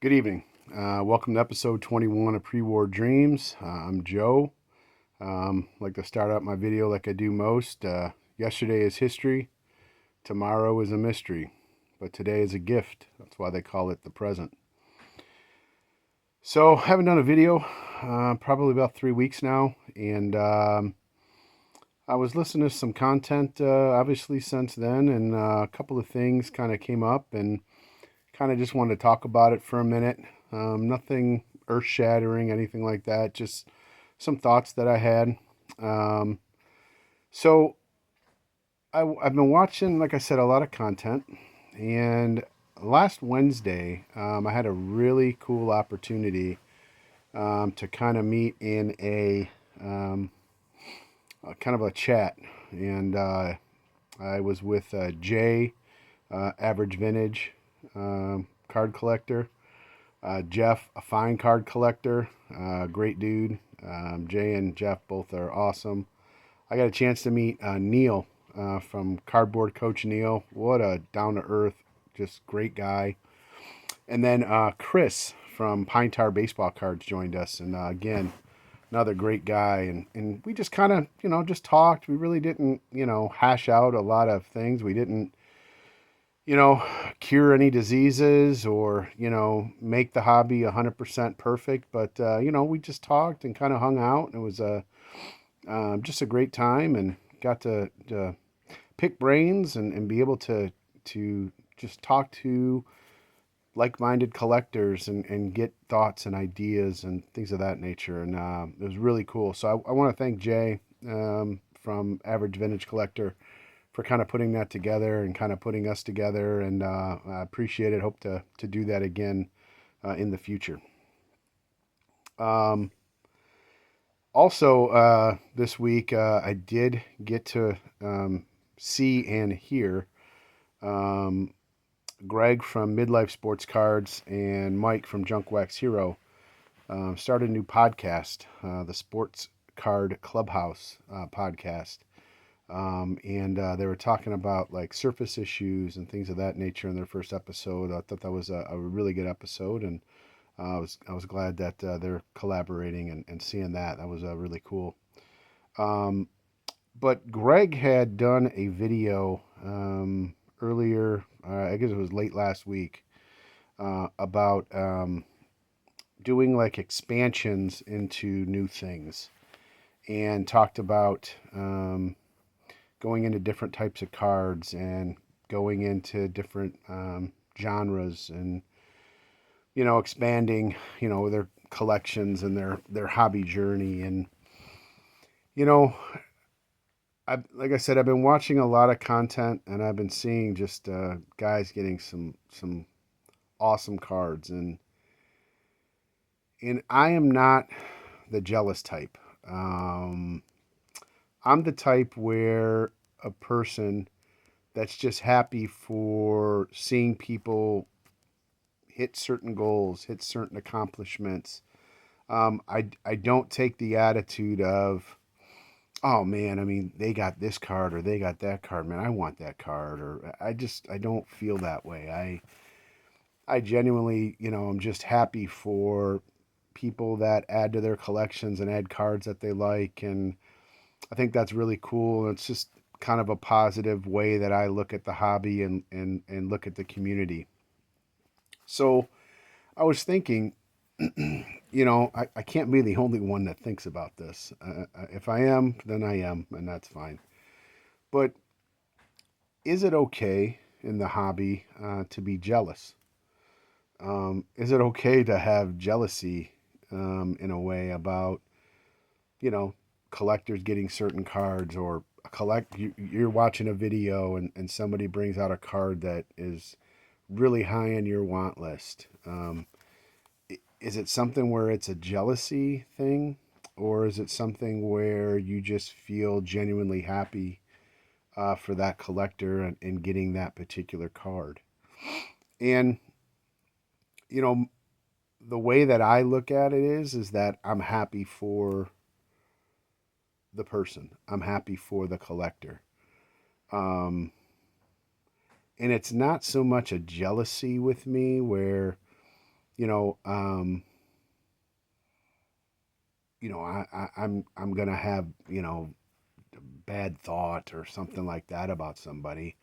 Good evening. Welcome to episode 21 of Pre-War Dreams. I'm Joe. Like to start out my video like I do most. Yesterday is history. Tomorrow is a mystery. But today is a gift. That's why they call it the present. So, haven't done a video probably about 3 weeks now. And I was listening to some content obviously since then. And a couple of things kind of came up. And kind of just wanted to talk about it for a minute. Nothing earth-shattering, anything like that. Just some thoughts that I had. So I've been watching, like I said, a lot of content. And last Wednesday, I had a really cool opportunity to kind of meet in a kind of a chat. And I was with Jay, Average Vintage card collector. Jeff, a fine card collector, great dude. Jay and Jeff both are awesome. I got a chance to meet Neil from Cardboard Coach Neil. What a down to earth, just great guy. And then Chris from Pine Tar Baseball Cards joined us, and again, another great guy. And we just kind of just talked. We really didn't hash out a lot of things. We didn't cure any diseases or, make the hobby 100% perfect. But, we just talked and kind of hung out. It was just a great time and got to pick brains and be able to just talk to like-minded collectors and get thoughts and ideas and things of that nature. And it was really cool. So I want to thank Jay from Average Vintage Collector for kind of putting that together and kind of putting us together, and I appreciate it. Hope to do that again in the future. Also, this week I did get to see and hear Greg from Midlife Sports Cards and Mike from Junk Wax Hero started a new podcast, the Sports Card Clubhouse podcast. And they were talking about like surface issues and things of that nature in their first episode. I thought that was a really good episode, and I was glad that they're collaborating and seeing that. That was really cool. But Greg had done a video earlier, I guess it was late last week, about doing like expansions into new things, and talked about going into different types of cards and going into different genres and expanding their collections and their hobby journey. And like I said, I've been watching a lot of content, and I've been seeing just guys getting some awesome cards, and I am not the jealous type. I'm the type where a person that's just happy for seeing people hit certain goals, hit certain accomplishments. I don't take the attitude of, oh man, I mean, they got this card or they got that card, man, I want that card. Or I don't feel that way. I genuinely, I'm just happy for people that add to their collections and add cards that they like. And I think that's really cool. It's just kind of a positive way that I look at the hobby and look at the community. So I was thinking, I can't be the only one that thinks about this. If I am, then I am, and that's fine. But is it okay in the hobby to be jealous? Is it okay to have jealousy in a way about, you know, collectors getting certain cards, or you're watching a video and somebody brings out a card that is really high on your want list? Is it something where it's a jealousy thing, or is it something where you just feel genuinely happy for that collector and getting that particular card? And you know, the way that I look at it is that I'm happy for the person. I'm happy for the collector. Um, and it's not so much a jealousy with me where you know, I'm gonna have, a bad thought or something like that about somebody.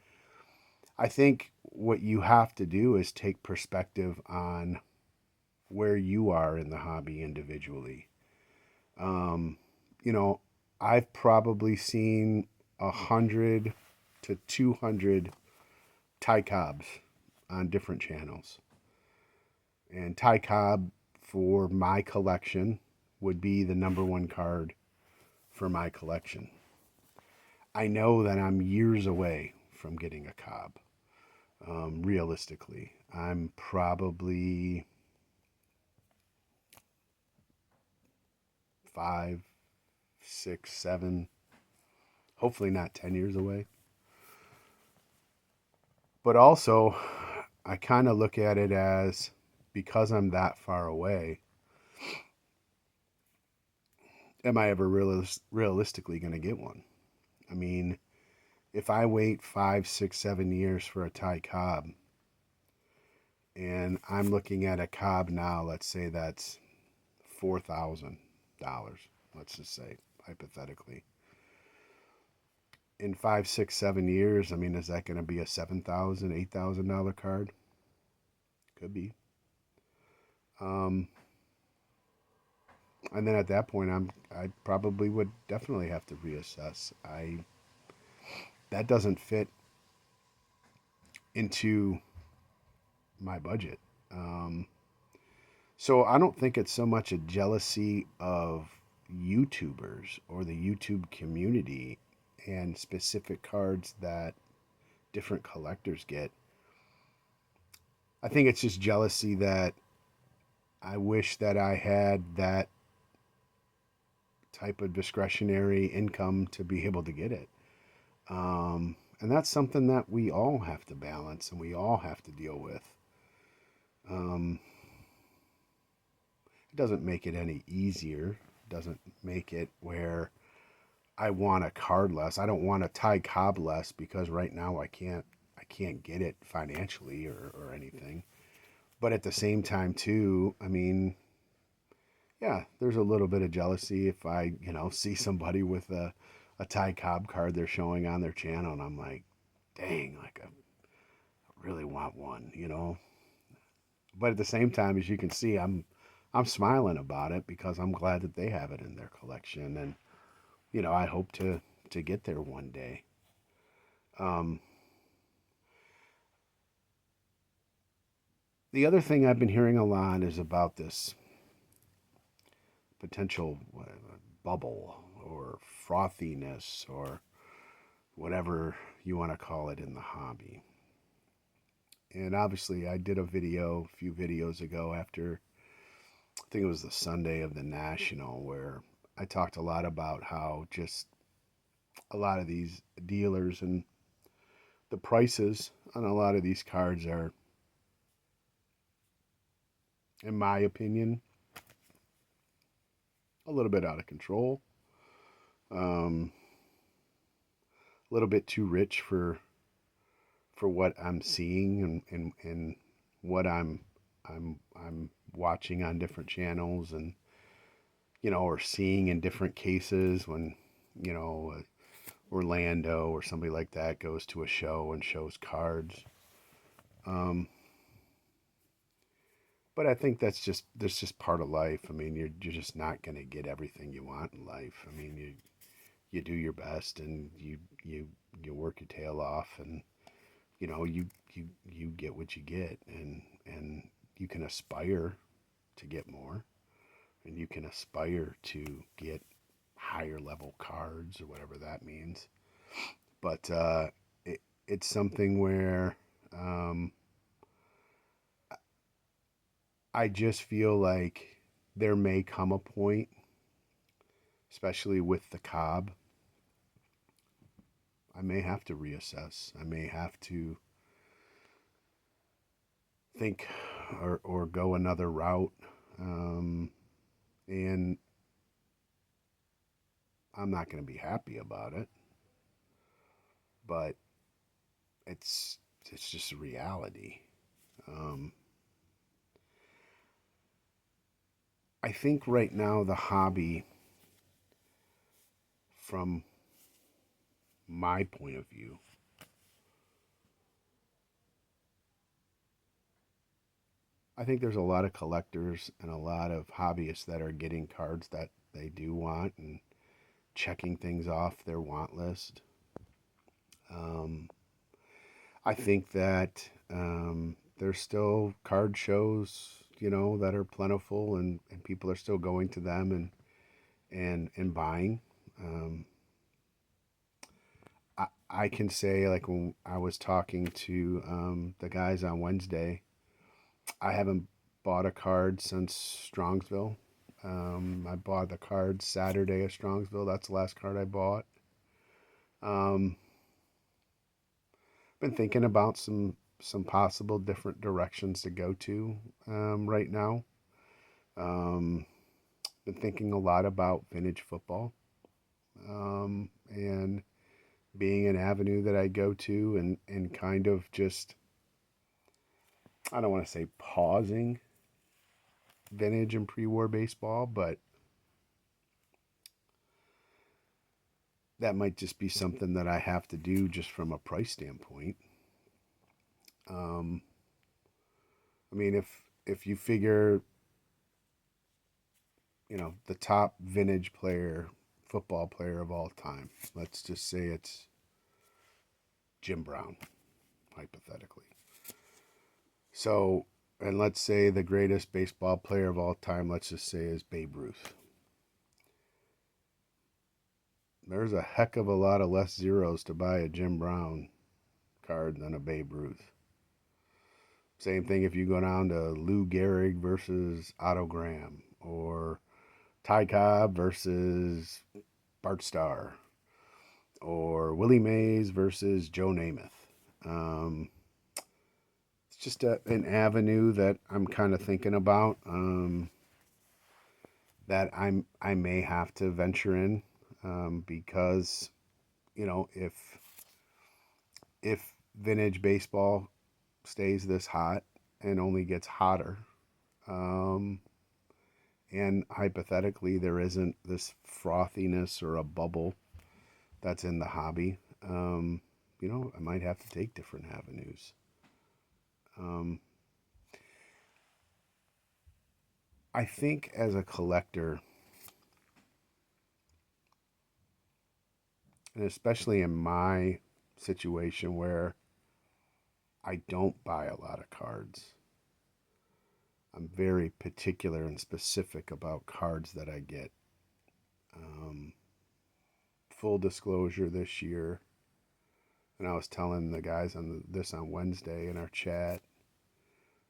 I think what you have to do is take perspective on where you are in the hobby individually. Um, you know, I've probably seen 100 to 200 Ty Cobbs on different channels. And Ty Cobb for my collection would be the number one card for my collection. I know that I'm years away from getting a Cobb. Realistically, I'm probably 5, 6, 7, hopefully not 10 years away. But also, I kind of look at it as because I'm that far away, am I ever realistically going to get one? I mean, if I wait 5, 6, 7 years for a Ty Cobb, and I'm looking at a Cobb now, let's say that's $4,000, let's just say, hypothetically. In 5, 6, 7 years, I mean, is that going to be a $7,000, $8,000 card? Could be. Um, and then at that point, I probably would definitely have to reassess. That doesn't fit into my budget. Um, so I don't think it's so much a jealousy of YouTubers or the YouTube community and specific cards that different collectors get. I think it's just jealousy that I wish that I had that type of discretionary income to be able to get it. And that's something that we all have to balance and we all have to deal with. Um, it doesn't make it any easier. It doesn't make it where I want a card less. I don't want a Ty Cobb less because right now I can't get it financially or anything. But at the same time too, I mean, yeah, there's a little bit of jealousy if I, see somebody with a Ty Cobb card they're showing on their channel and I'm like, dang, like I really want one. But at the same time, as you can see, I'm smiling about it because I'm glad that they have it in their collection and I hope to get there one day. Um, the other thing I've been hearing a lot is about this potential bubble or frothiness or whatever you want to call it in the hobby. And obviously, I did a few videos ago after, I think it was the Sunday of the National, where I talked a lot about how just a lot of these dealers and the prices on a lot of these cards are, in my opinion, a little bit out of control. A little bit too rich for what I'm seeing and what I'm watching on different channels and or seeing in different cases when Orlando or somebody like that goes to a show and shows cards. Um, but I think that's just part of life. I mean, you're just not going to get everything you want in life. I mean, you do your best and you work your tail off and you get what you get and you can aspire to get more and you can aspire to get higher level cards or whatever that means. But it's something where um, I just feel like there may come a point, especially with the Cobb, I may have to reassess. I may have to think or go another route. Um, and I'm not going to be happy about it, but it's it's just a reality. Um, I think right now the hobby, from my point of view, I think there's a lot of collectors and a lot of hobbyists that are getting cards that they do want and checking things off their want list. Um, I think that there's still card shows, that are plentiful, and people are still going to them and buying. Um, I can say, like, when I was talking to the guys on Wednesday, I haven't bought a card since Strongsville. I bought the card Saturday at Strongsville. That's the last card I bought. Um, been thinking about some possible different directions to go to right now. Um, been thinking a lot about vintage football, and being an avenue that I go to, and kind of just, I don't want to say pausing vintage and pre-war baseball, but that might just be something that I have to do just from a price standpoint. Um, I mean, if you figure, the top vintage player, football player of all time, let's just say it's Jim Brown, hypothetically. So, and let's say the greatest baseball player of all time, let's just say, is Babe Ruth. There's a heck of a lot of less zeros to buy a Jim Brown card than a Babe Ruth. Same thing if you go down to Lou Gehrig versus Otto Graham, or Ty Cobb versus Bart Starr, or Willie Mays versus Joe Namath. Um, it's just an avenue that I'm kind of thinking about, that I may have to venture in, because if vintage baseball stays this hot and only gets hotter, um, and hypothetically there isn't this frothiness or a bubble that's in the hobby, I might have to take different avenues. Um, I think as a collector, and especially in my situation where I don't buy a lot of cards, I'm very particular and specific about cards that I get. Um, Full disclosure, this year, and I was telling the guys this on Wednesday in our chat.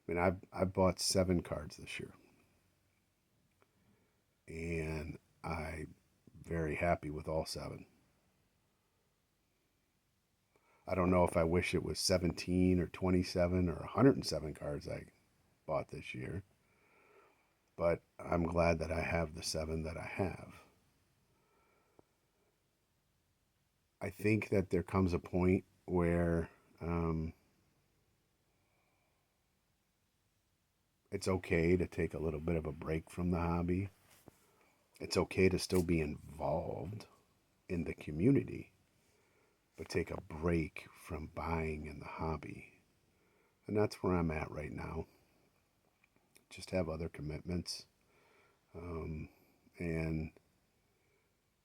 I mean, I've bought 7 cards this year, and I'm very happy with all 7. I don't know if I wish it was 17 or 27 or 107 cards I bought this year, but I'm glad that I have the 7 that I have. I think that there comes a point where it's okay to take a little bit of a break from the hobby. It's okay to still be involved in the community, but take a break from buying in the hobby. And that's where I'm at right now. Just have other commitments, and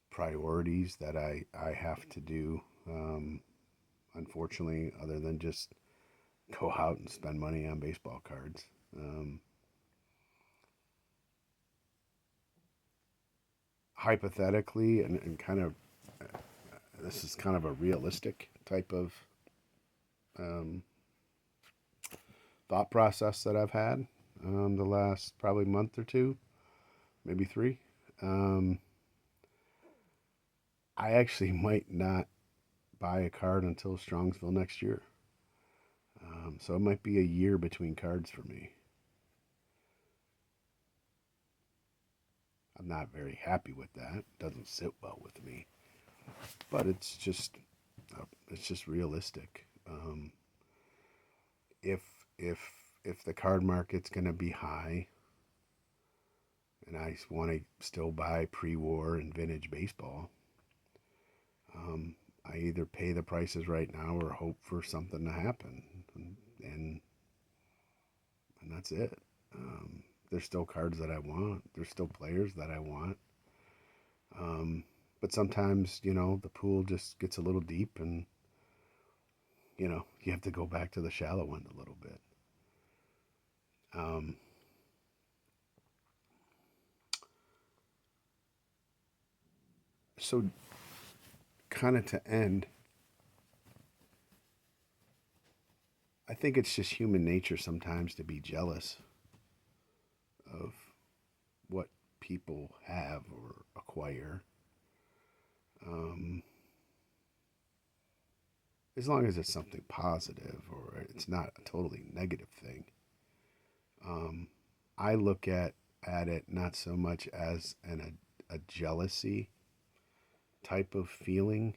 priorities that I have to do, unfortunately, other than just go out and spend money on baseball cards. Hypothetically, and kind of, this is kind of a realistic type of um, thought process that I've had, the last probably month or 2, maybe 3. Um, I actually might not buy a card until Strongsville next year. So it might be a year between cards for me. I'm not very happy with that. It doesn't sit well with me, but it's just realistic. If if if the card market's going to be high, and I want to still buy pre-war and vintage baseball, I either pay the prices right now or hope for something to happen, and, and that's it. There's still cards that I want. There's still players that I want. Um, but sometimes, the pool just gets a little deep, and you have to go back to the shallow end a little bit. Um, so, kind of to end, I think it's just human nature sometimes to be jealous of what people have or acquire. Um, as long as it's something positive or it's not a totally negative thing. Um, I look at it not so much as a jealousy type of feeling.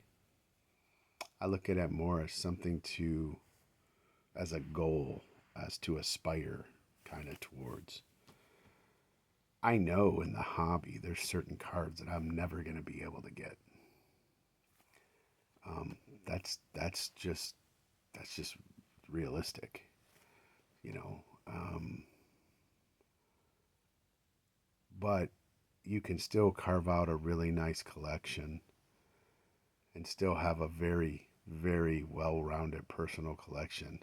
I look at it more as something as a goal, as to aspire kind of towards. I know in the hobby there's certain cards that I'm never going to be able to get. Um, that's just realistic, you know. But you can still carve out a really nice collection and still have a very, very well-rounded personal collection,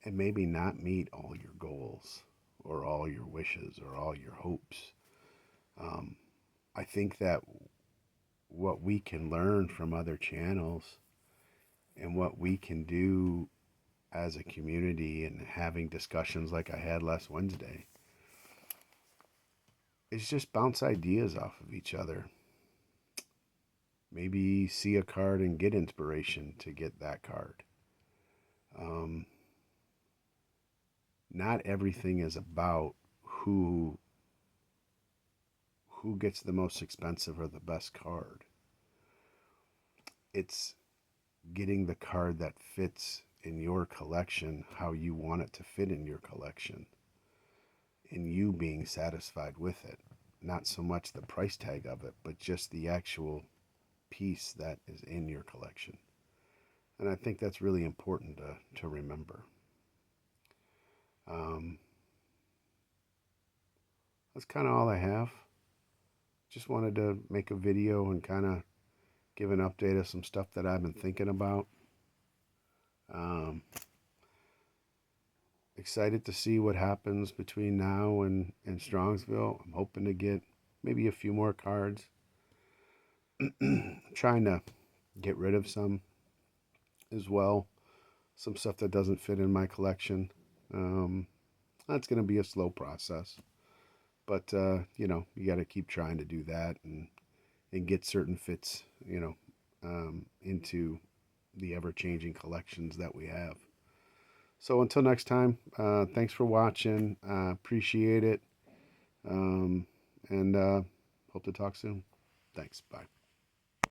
and maybe not meet all your goals or all your wishes or all your hopes. Um, I think that what we can learn from other channels and what we can do as a community and having discussions like I had last Wednesday is just bounce ideas off of each other. Maybe see a card and get inspiration to get that card. Um, Not everything is about who gets the most expensive or the best card. It's getting the card that fits in your collection how you want it to fit in your collection, and you being satisfied with it. Not so much the price tag of it, but just the actual piece that is in your collection. And I think that's really important to remember. Um, that's kind of all I have. Just wanted to make a video and kind of give an update of some stuff that I've been thinking about. Um, Excited to see what happens between now and Strongsville. I'm hoping to get maybe a few more cards. Trying to get rid of some as well. Some stuff that doesn't fit in my collection. That's going to be a slow process. But, you got to keep trying to do that and get certain fits, into the ever changing collections that we have. So until next time, thanks for watching. Appreciate it. Um, and hope to talk soon. Thanks. Bye.